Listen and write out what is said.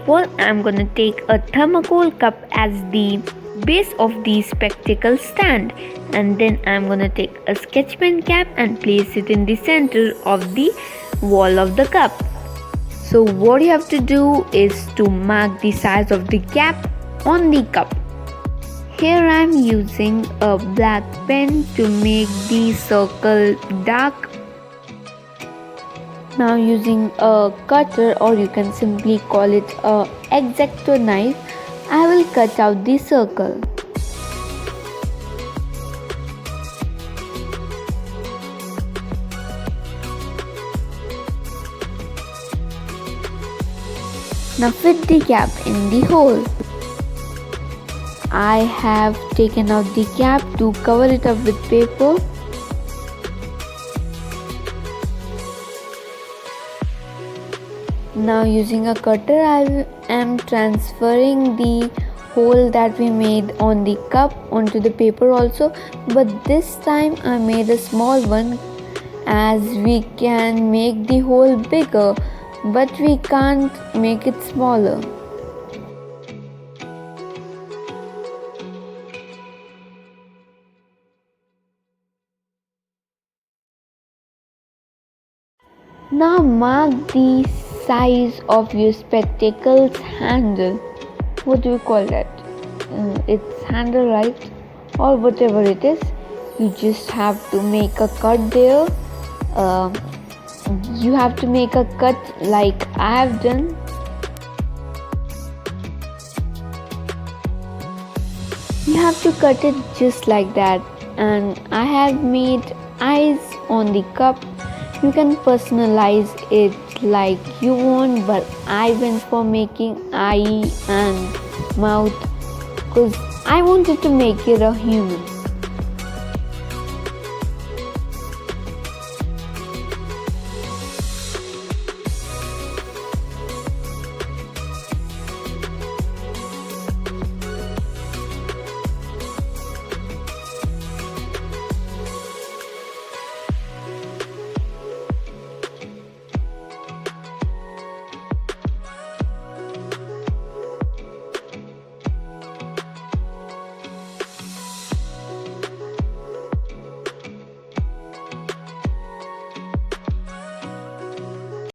all, I'm gonna take a thermocol cup as the base of the spectacle stand, and then I'm gonna take a sketchpen cap and place it in the center of the wall of the cup. So what you have to do is to mark the size of the cap on the cup. Here I am using a black pen to make the circle dark. Now using a cutter, or you can simply call it a X-Acto knife, I will cut out the circle. Now fit the cap in the hole. I have taken out the cap to cover it up with paper. Now using a cutter, I am transferring the hole that we made on the cup onto the paper also, but this time I made a small one, as we can make the hole bigger but we can't make it smaller. Now mark the size of your spectacles handle. What do you call that? It's handle, right? Or whatever it is. You just have to make a cut there. You have to make a cut like I have done. You have to cut it just like that, and I have made eyes on the cup. You can personalize it like you want, but I went for making eye and mouth because I wanted to make it a human.